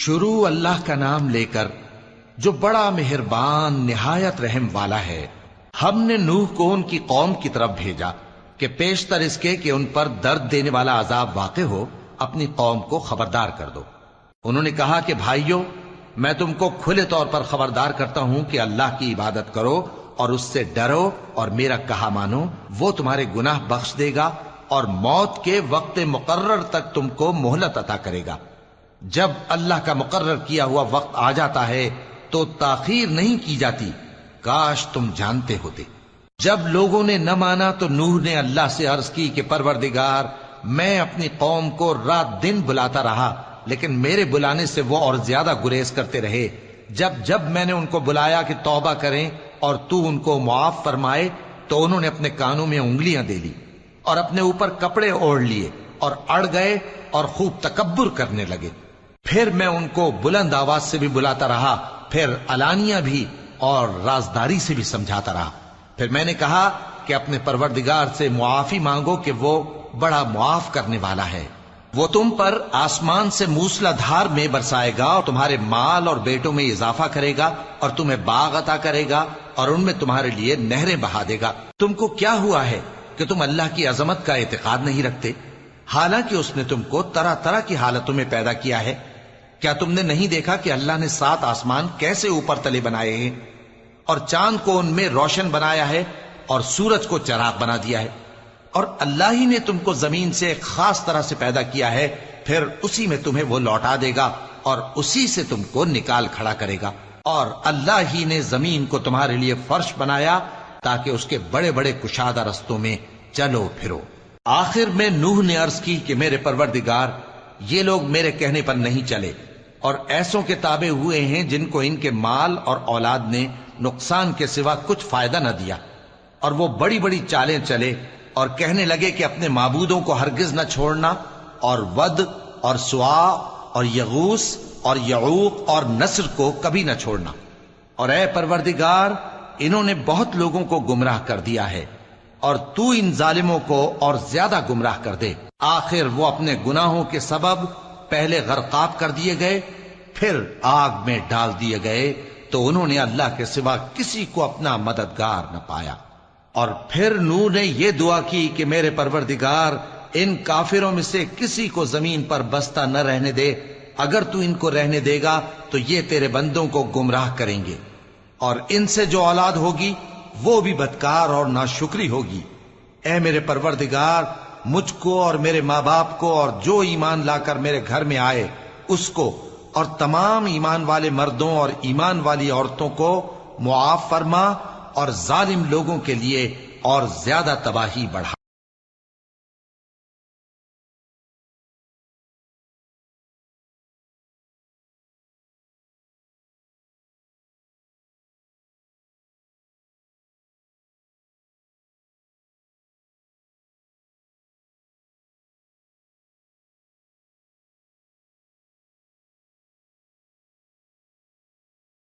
شروع اللہ کا نام لے کر جو بڑا مہربان نہایت رحم والا ہے۔ ہم نے نوح کو ان کی قوم کی طرف بھیجا کہ پیشتر اس کے کہ ان پر درد دینے والا عذاب واقع ہو اپنی قوم کو خبردار کر دو۔ انہوں نے کہا کہ بھائیو، میں تم کو کھلے طور پر خبردار کرتا ہوں کہ اللہ کی عبادت کرو اور اس سے ڈرو اور میرا کہا مانو، وہ تمہارے گناہ بخش دے گا اور موت کے وقت مقرر تک تم کو مہلت عطا کرے گا۔ جب اللہ کا مقرر کیا ہوا وقت آ جاتا ہے تو تاخیر نہیں کی جاتی، کاش تم جانتے ہوتے۔ جب لوگوں نے نہ مانا تو نوح نے اللہ سے عرض کی کہ پروردگار، میں اپنی قوم کو رات دن بلاتا رہا لیکن میرے بلانے سے وہ اور زیادہ گریز کرتے رہے۔ جب میں نے ان کو بلایا کہ توبہ کریں اور تو ان کو معاف فرمائے تو انہوں نے اپنے کانوں میں انگلیاں دے لی اور اپنے اوپر کپڑے اوڑھ لیے اور اڑ گئے اور خوب تکبر کرنے لگے۔ پھر میں ان کو بلند آواز سے بھی بلاتا رہا، پھر علانیہ بھی اور رازداری سے بھی سمجھاتا رہا۔ پھر میں نے کہا کہ اپنے پروردگار سے معافی مانگو کہ وہ بڑا معاف کرنے والا ہے۔ وہ تم پر آسمان سے موسلا دھار میں برسائے گا اور تمہارے مال اور بیٹوں میں اضافہ کرے گا اور تمہیں باغ عطا کرے گا اور ان میں تمہارے لیے نہریں بہا دے گا۔ تم کو کیا ہوا ہے کہ تم اللہ کی عظمت کا اعتقاد نہیں رکھتے، حالانکہ اس نے تم کو طرح طرح کی حالتوں میں پیدا کیا ہے؟ کیا تم نے نہیں دیکھا کہ اللہ نے 7 آسمان کیسے اوپر تلے بنائے ہیں اور چاند کو ان میں روشن بنایا ہے اور سورج کو چراغ بنا دیا ہے؟ اور اللہ ہی نے تم کو زمین سے ایک خاص طرح سے پیدا کیا ہے، پھر اسی میں تمہیں وہ لوٹا دے گا اور اسی سے تم کو نکال کھڑا کرے گا۔ اور اللہ ہی نے زمین کو تمہارے لیے فرش بنایا تاکہ اس کے بڑے بڑے کشادہ رستوں میں چلو پھرو۔ آخر میں نوح نے عرض کی کہ میرے پروردگار، یہ لوگ میرے کہنے پر نہیں چلے اور ایسوں کے تابع ہوئے ہیں جن کو ان کے مال اور اولاد نے نقصان کے سوا کچھ فائدہ نہ دیا، اور وہ بڑی بڑی چالیں چلے اور کہنے لگے کہ اپنے معبودوں کو ہرگز نہ چھوڑنا، اور ود اور سوا اور یغوس اور یعوق اور نصر کو کبھی نہ چھوڑنا۔ اور اے پروردگار، انہوں نے بہت لوگوں کو گمراہ کر دیا ہے اور تو ان ظالموں کو اور زیادہ گمراہ کر دے۔ آخر وہ اپنے گناہوں کے سبب پہلے غرقاب کر دیے گئے، پھر آگ میں ڈال دیے گئے، تو انہوں نے اللہ کے سوا کسی کو اپنا مددگار نہ پایا۔ اور پھر نوح نے یہ دعا کی کہ میرے پروردگار، ان کافروں میں سے کسی کو زمین پر بستا نہ رہنے دے، اگر تو ان کو رہنے دے گا تو یہ تیرے بندوں کو گمراہ کریں گے، اور ان سے جو اولاد ہوگی وہ بھی بدکار اور ناشکری ہوگی۔ اے میرے پروردگار، مجھ کو اور میرے ماں باپ کو اور جو ایمان لا کر میرے گھر میں آئے اس کو اور تمام ایمان والے مردوں اور ایمان والی عورتوں کو معاف فرما اور ظالم لوگوں کے لیے اور زیادہ تباہی بڑھا۔